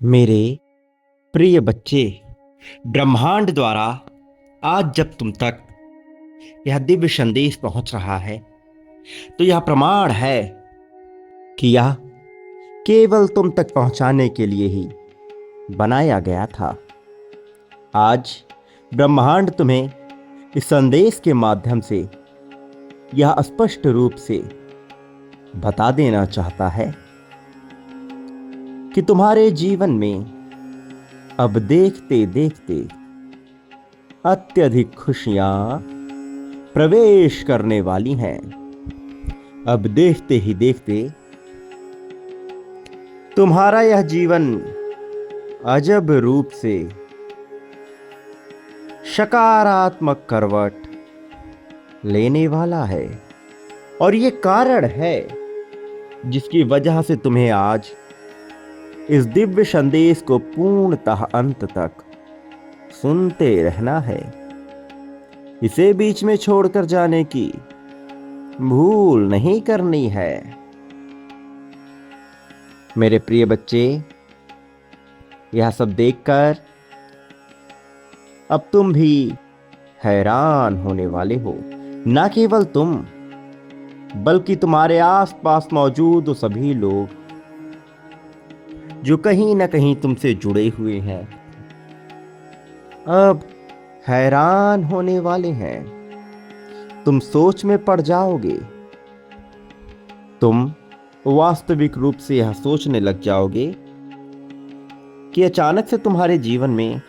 मेरे प्रिय बच्चे, ब्रह्मांड द्वारा आज जब तुम तक यह दिव्य संदेश पहुंच रहा है, तो यह प्रमाण है कि यह केवल तुम तक पहुंचाने के लिए ही बनाया गया था। आज ब्रह्मांड तुम्हें इस संदेश के माध्यम से यह स्पष्ट रूप से बता देना चाहता है कि तुम्हारे जीवन में अब देखते देखते अत्यधिक खुशियां प्रवेश करने वाली हैं। अब देखते ही देखते तुम्हारा यह जीवन अजब रूप से सकारात्मक करवट लेने वाला है, और ये कारण है जिसकी वजह से तुम्हें आज इस दिव्य संदेश को पूर्णतः अंत तक सुनते रहना है। इसे बीच में छोड़कर जाने की भूल नहीं करनी है। मेरे प्रिय बच्चे, यह सब देखकर अब तुम भी हैरान होने वाले हो। ना केवल तुम, बल्कि तुम्हारे आसपास मौजूद वो सभी लोग जो कहीं ना कहीं तुमसे जुड़े हुए हैं, अब हैरान होने वाले हैं। तुम सोच में पड़ जाओगे। तुम वास्तविक रूप से यह सोचने लग जाओगे कि अचानक से तुम्हारे जीवन में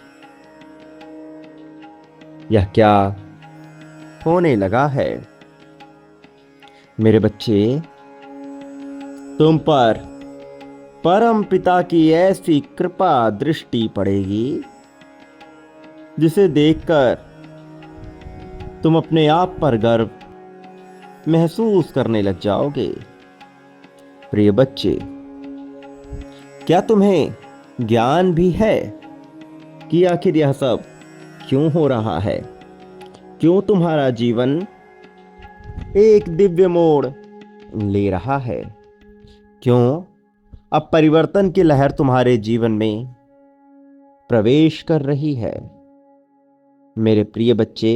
यह क्या होने लगा है। मेरे बच्चे, तुम पर परम पिता की ऐसी कृपा दृष्टि पड़ेगी जिसे देखकर तुम अपने आप पर गर्व महसूस करने लग जाओगे। प्रिय बच्चे, क्या तुम्हें ज्ञान भी है कि आखिर यह सब क्यों हो रहा है? क्यों तुम्हारा जीवन एक दिव्य मोड़ ले रहा है? क्यों अब परिवर्तन की लहर तुम्हारे जीवन में प्रवेश कर रही है? मेरे प्रिय बच्चे,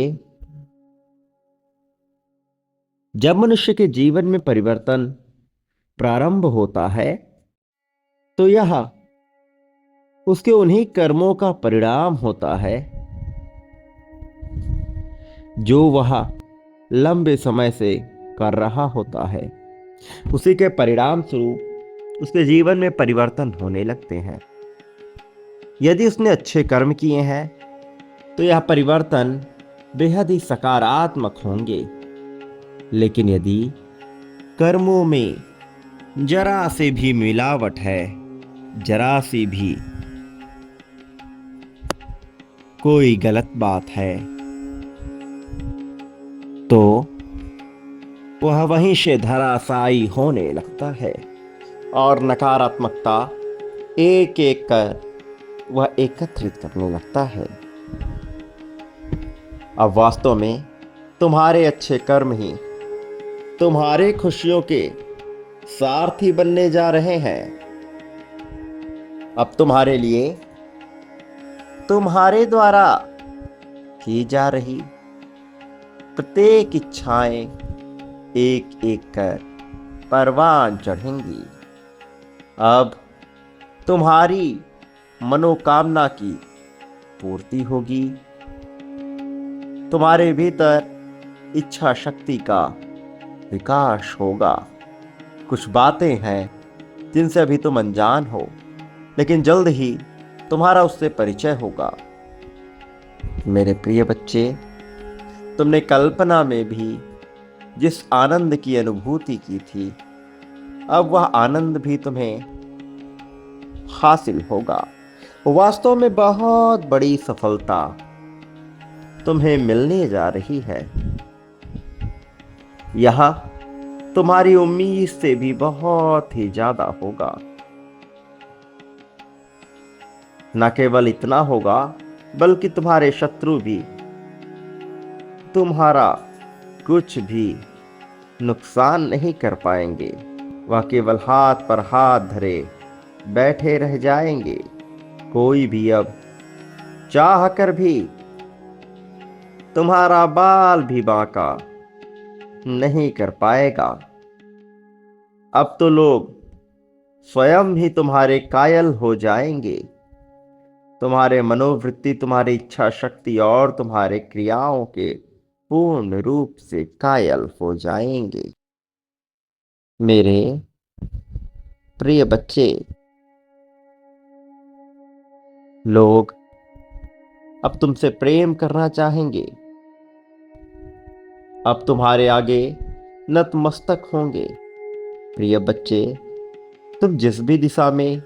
जब मनुष्य के जीवन में परिवर्तन प्रारंभ होता है, तो यह उसके उन्हीं कर्मों का परिणाम होता है जो वह लंबे समय से कर रहा होता है। उसी के परिणाम स्वरूप उसके जीवन में परिवर्तन होने लगते हैं। यदि उसने अच्छे कर्म किए हैं तो यह परिवर्तन बेहद ही सकारात्मक होंगे, लेकिन यदि कर्मों में जरा से भी मिलावट है, जरा सी भी कोई गलत बात है, तो वह वहीं से धराशायी होने लगता है और नकारात्मकता एक एक कर वह एकत्रित करने लगता है। अब वास्तव में तुम्हारे अच्छे कर्म ही तुम्हारे खुशियों के सारथी बनने जा रहे हैं। अब तुम्हारे लिए तुम्हारे द्वारा की जा रही प्रत्येक इच्छाएं एक एक कर परवान चढ़ेंगी। अब तुम्हारी मनोकामना की पूर्ति होगी। तुम्हारे भीतर इच्छा शक्ति का विकास होगा। कुछ बातें हैं जिनसे अभी तुम अनजान हो, लेकिन जल्द ही तुम्हारा उससे परिचय होगा। मेरे प्रिय बच्चे, तुमने कल्पना में भी जिस आनंद की अनुभूति की थी, अब वह आनंद भी तुम्हें हासिल होगा। वास्तव में बहुत बड़ी सफलता तुम्हें मिलने जा रही है। यह तुम्हारी उम्मीद से भी बहुत ही ज्यादा होगा। न केवल इतना होगा, बल्कि तुम्हारे शत्रु भी तुम्हारा कुछ भी नुकसान नहीं कर पाएंगे। वह केवल हाथ पर हाथ धरे बैठे रह जाएंगे। कोई भी अब चाह कर भी तुम्हारा बाल भी बांका नहीं कर पाएगा। अब तो लोग स्वयं ही तुम्हारे कायल हो जाएंगे। तुम्हारे मनोवृत्ति, तुम्हारी इच्छा शक्ति और तुम्हारे क्रियाओं के पूर्ण रूप से कायल हो जाएंगे। मेरे प्रिय बच्चे, लोग अब तुमसे प्रेम करना चाहेंगे। अब तुम्हारे आगे नतमस्तक होंगे। प्रिय बच्चे, तुम जिस भी दिशा में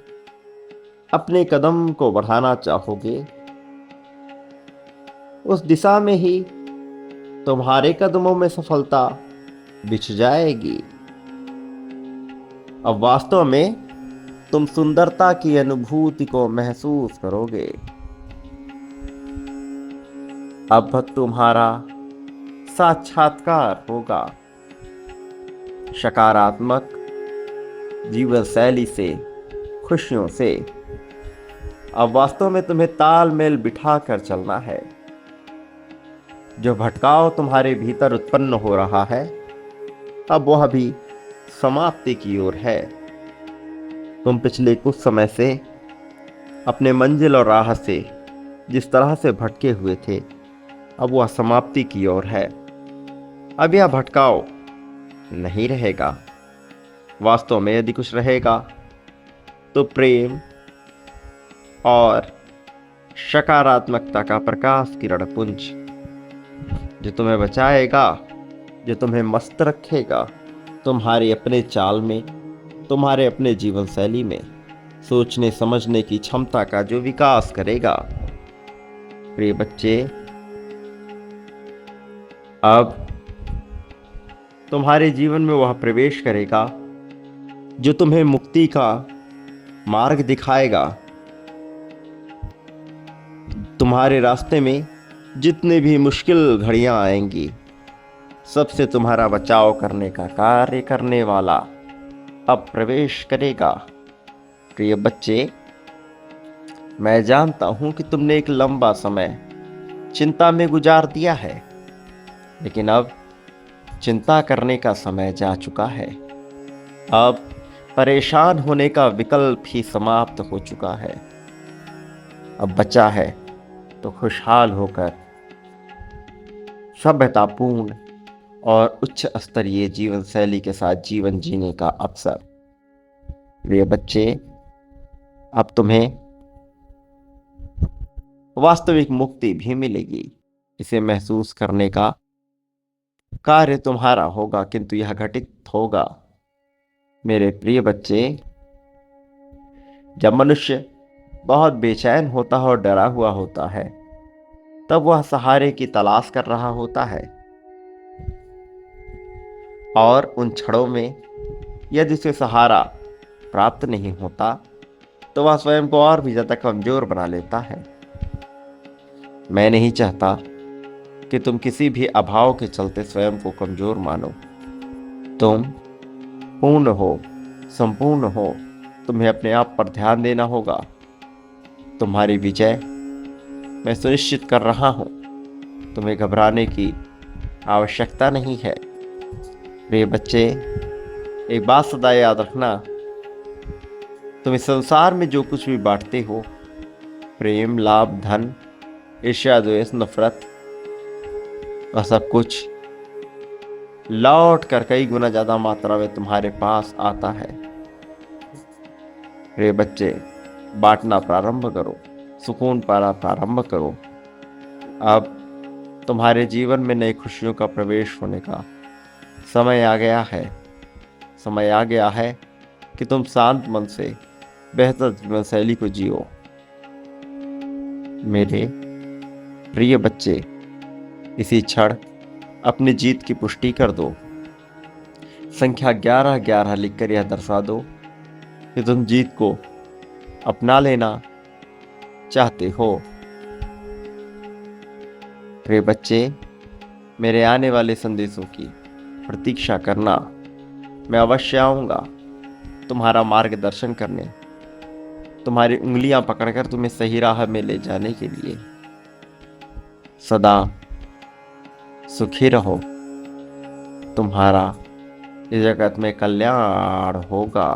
अपने कदम को बढ़ाना चाहोगे, उस दिशा में ही तुम्हारे कदमों में सफलता बिछ जाएगी। अब वास्तव में तुम सुंदरता की अनुभूति को महसूस करोगे। अब तुम्हारा साक्षात्कार होगा सकारात्मक जीवन शैली से, खुशियों से। अब वास्तव में तुम्हें तालमेल बिठा कर चलना है। जो भटकाव तुम्हारे भीतर उत्पन्न हो रहा है, अब वह भी समाप्ति की ओर है। तुम पिछले कुछ समय से अपने मंजिल और राह से जिस तरह से भटके हुए थे, अब वह समाप्ति की ओर है। अब यह भटकाव नहीं रहेगा। वास्तव में यदि कुछ रहेगा तो प्रेम और सकारात्मकता का प्रकाश किरण पुंज, जो तुम्हें बचाएगा, जो तुम्हें मस्त रखेगा, तुम्हारे अपने चाल में, तुम्हारे अपने जीवन शैली में सोचने समझने की क्षमता का जो विकास करेगा। प्रिय बच्चे, अब तुम्हारे जीवन में वह प्रवेश करेगा जो तुम्हें मुक्ति का मार्ग दिखाएगा। तुम्हारे रास्ते में जितने भी मुश्किल घड़ियां आएंगी, सबसे तुम्हारा बचाव करने का कार्य करने वाला अब प्रवेश करेगा। प्रिय बच्चे, मैं जानता हूं कि तुमने एक लंबा समय चिंता में गुजार दिया है, लेकिन अब चिंता करने का समय जा चुका है। अब परेशान होने का विकल्प ही समाप्त हो चुका है। अब बचा है तो खुशहाल होकर सभ्यतापूर्ण और उच्च स्तरीय जीवन शैली के साथ जीवन जीने का अवसर। प्रिय बच्चे, अब तुम्हें वास्तविक मुक्ति भी मिलेगी। इसे महसूस करने का कार्य तुम्हारा होगा, किंतु यह घटित होगा। मेरे प्रिय बच्चे, जब मनुष्य बहुत बेचैन होता है और डरा हुआ होता है, तब वह सहारे की तलाश कर रहा होता है। और उन क्षणों में यदि उसे सहारा प्राप्त नहीं होता, तो वह स्वयं को और भी ज्यादा कमजोर बना लेता है। मैं नहीं चाहता कि तुम किसी भी अभाव के चलते स्वयं को कमजोर मानो। तुम पूर्ण हो, संपूर्ण हो। तुम्हें अपने आप पर ध्यान देना होगा। तुम्हारी विजय मैं सुनिश्चित कर रहा हूं। तुम्हें घबराने की आवश्यकता नहीं है। प्रिय बच्चे, एक बात सदा याद रखना, तुम इस संसार में जो कुछ भी बांटते हो, प्रेम, लाभ, धन, ईर्ष्या, द्वेष, नफरत, वह सब कुछ लौट कर कई गुना ज्यादा मात्रा में तुम्हारे पास आता है। प्रिय बच्चे, बांटना प्रारंभ करो, सुकून पाना प्रारंभ करो। अब तुम्हारे जीवन में नई खुशियों का प्रवेश होने का समय आ गया है। समय आ गया है कि तुम शांत मन से बेहतर जीवन शैली को जियो। मेरे प्रिय बच्चे, इसी क्षण अपनी जीत की पुष्टि कर दो। संख्या 11-11 लिखकर यह दर्शा दो कि तुम जीत को अपना लेना चाहते हो। प्रिय बच्चे, मेरे आने वाले संदेशों की प्रतीक्षा करना। मैं अवश्य आऊंगा तुम्हारा मार्गदर्शन करने, तुम्हारी उंगलियां पकड़कर तुम्हें सही राह में ले जाने के लिए। सदा सुखी रहो, तुम्हारा इस जगत में कल्याण होगा।